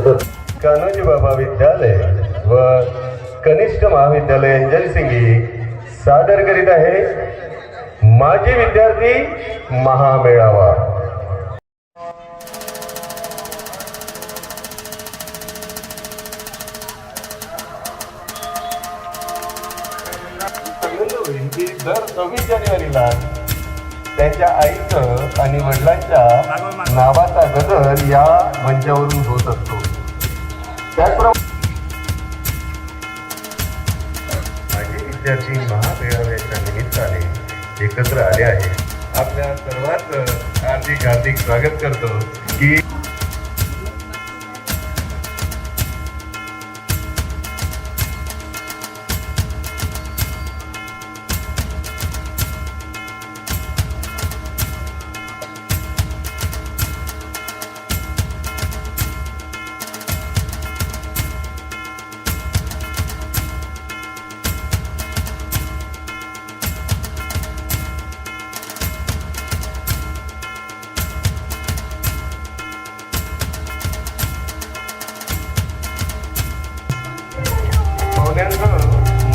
कान्होजी बाबा विद्यालय व कनिष्ठ महाविद्यालय अंजनसिंगी सादर करीत आहे माजी विद्यार्थी महामेळावा। दर 26 जानेवारीला त्यांच्या आईचं आणि वडिलांच्या नावाचा गजर या मंचावरून होत असतो। त्याचप्रमाणे माजी विद्यार्थी महामेळाव्याच्या निमित्ताने एकत्र आले आहे। आपल्या सर्वांचं हार्दिक स्वागत करतो की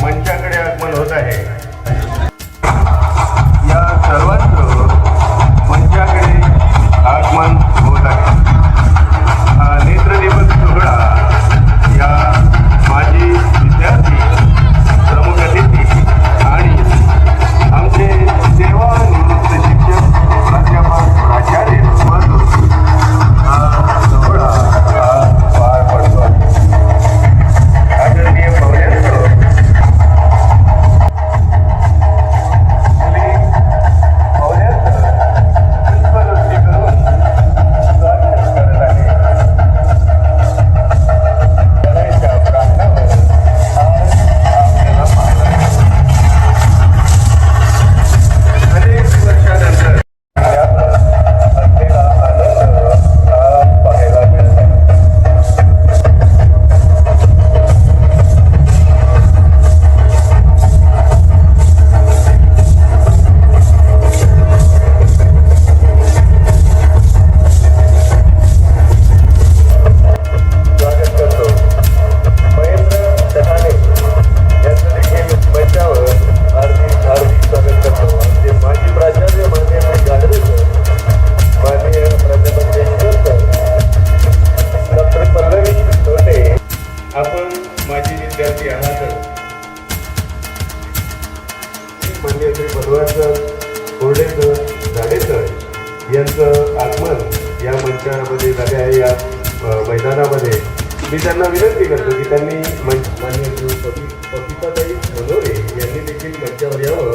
मंचाकडे आगमन होत आहे। या सर्वांचं मंचाकडे आगमन होत आहे। हा नेत्रदीपक सोहळा या माजी विद्यार्थी, प्रमुख अतिथी आणि आमचे सेवानिवृत्त शिक्षक प्राध्यापक प्राचार्य हा सोहळा पार पडतो आहे। आदरणीय पाहुण्यांनो, यांचं आगमन या मंचामध्ये झाले आहे। या मैदानामध्ये मी त्यांना विनंती करतो की त्यांनी माननीय पपिताताई मनोरे यांनी देखील मंचावर यावं।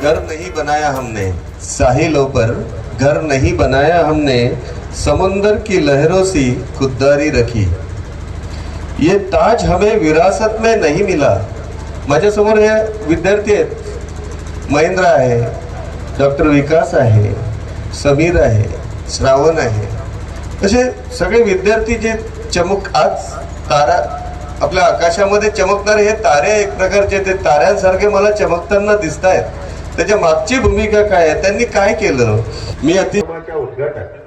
घर नहीं बनाया हमने साहिलों पर, घर नहीं बनाया हमने समंदर की लहरों सी खुददारी रखी, ये ताज हमें विरासत में नहीं मिला। माझ्यासमोर हे विद्यार्थी आहेत, महेंद्र आहे, डॉक्टर विकास आहे, समीर आहे, श्रावण आहे, असे सगळे विद्यार्थी जे आज तारा आपल्या आकाशामध्ये चमकणारे हे तारे एक प्रकारचे ते ताऱ्यांसारखे मला चमकताना दिसत आहेत। त्याच्या मागची भूमिका काय आहे, त्यांनी काय केलं, मी अतिशय उद्घाटन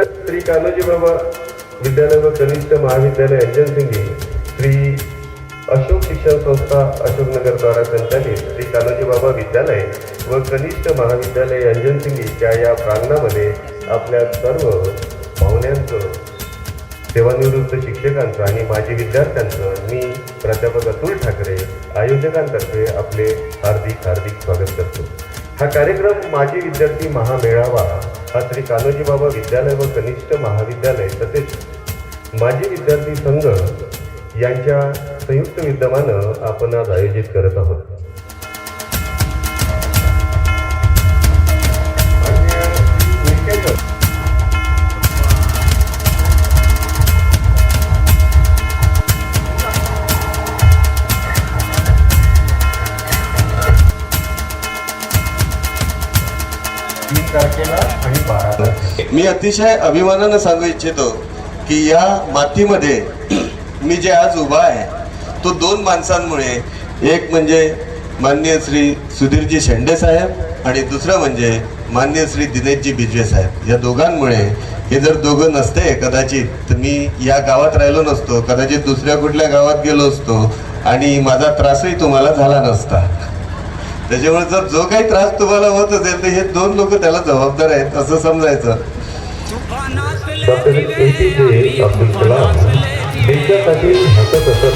श्री कान्होजी बाबा विद्यालय व कनिष्ठ महाविद्यालय अंजनसिंगी, श्री अशोक शिक्षण संस्था अशोकनगर द्वारा संचालित श्री कान्होजी बाबा विद्यालय व कनिष्ठ महाविद्यालय अंजनसिंगीच्या या प्रांगणामध्ये आपल्या सर्व पाहुण्यांचं, सेवानिवृत्त शिक्षकांचं आणि माजी विद्यार्थ्यांचं मी प्राध्यापक अतुल ठाकरे आयोजकांतर्फे आपले हार्दिक स्वागत करतो. हा कार्यक्रम माजी विद्यार्थी महामेळावा हा श्री कान्होजी बाबा विद्यालय व कनिष्ठ महाविद्यालय तसेच माजी विद्यार्थी संघ यांच्या संयुक्त विद्यमानं आपण आज आयोजित करत आहोत. मी अतिशय अभिमानानं सांगू इच्छितो की या मातीमध्ये मी जे आज उभा आहे तो दोन माणसांमुळे, एक म्हणजे माननीय श्री सुधीरजी शेंडे साहेब आणि दुसरं म्हणजे माननीय श्री दिनेशजी बिजवे साहेब. या दोघांमुळे, हे जर दोघं नसते कदाचित तर मी या गावात राहिलो नसतो, कदाचित दुसऱ्या कुठल्या गावात गेलो असतो आणि माझा त्रासही तुम्हाला झाला नसता. त्याच्यामुळे जर जो काही त्रास तुम्हाला होत असेल तर हे दोन लोक त्याला जबाबदार आहेत असं समजायचं. डॉक्टर APJ अब्दुल कलाम देशासाठी हसत असत.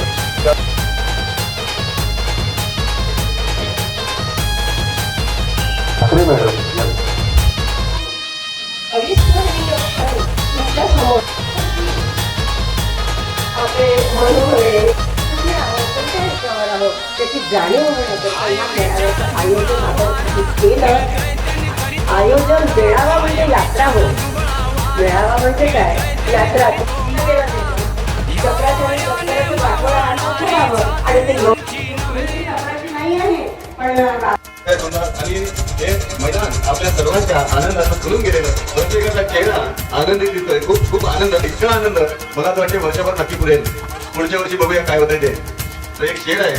त्याची जाणीव आयोजन मेळावा म्हणजे यात्रा होय. मेळावा म्हणजे काय, यात्रा आणि ते नाही आहे पण आणि हे मैदान आपल्या सर्वांच्या आनंदानं करून गेलेलं, प्रत्येकाचा चेहरा आनंदी दिसतोय. खूप खूप आनंद, इतका आनंद मला तर वाटते वर्षभर नक्की पुरेल. पुढच्या वर्षी बघूया काय होतंय ते. तो एक शेर है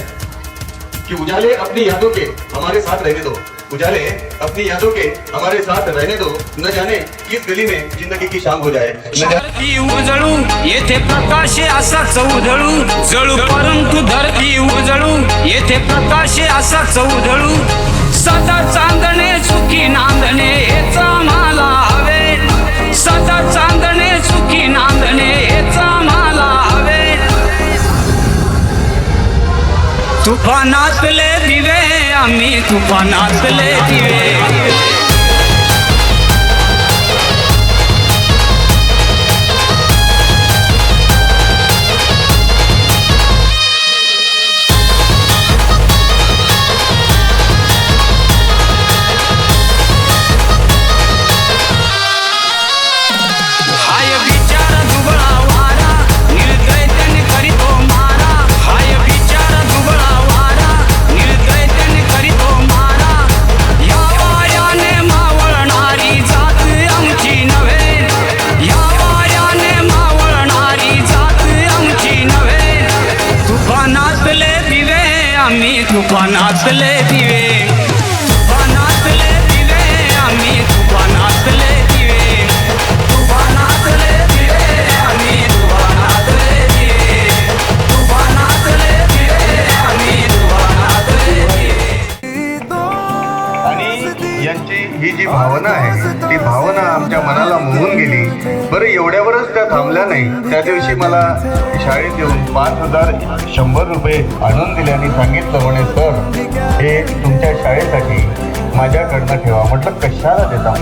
कि उजाले अपनी यादों के हमारे साथ रहने दो, उजाले अपनी यादों के हमारे साथ रहने दो, न जाने किस गली में जिंदगी की शाम हो जाए. धरती उजळू येथे प्रकाश असाच उधळू जळू, परंतु धरती उजळू येथे प्रकाश असाच उधळू. सदा चांदणे सुखी नांदणे हेच आम्हाला हवे, सदा चांदणे सुखी नांदणे हेच आम्हाला हवे. तुफानातले दिवे आम्ही तुफानातले दिवे. तुफानातले दिवे, तुफानातले दिवे आम्ही तुफानातले दिवे, तुफानातले दिवे आम्ही तुफानातले दिवे, तुफानातले दिवे आम्ही तुफानातले दिवे. आणि यांची ही जी भावना आहे ती भावना आमच्या मनाला मोहून गेली. बरं, एवढ्यावरच त्या थांबल्या नाही. त्या दिवशी मला शाळेत येऊन 5,100 रुपये आणून दिले आणि सांगितलं, म्हणे सर हे तुमच्या शाळेसाठी माझ्याकडनं ठेवा. म्हटलं कशाला देता?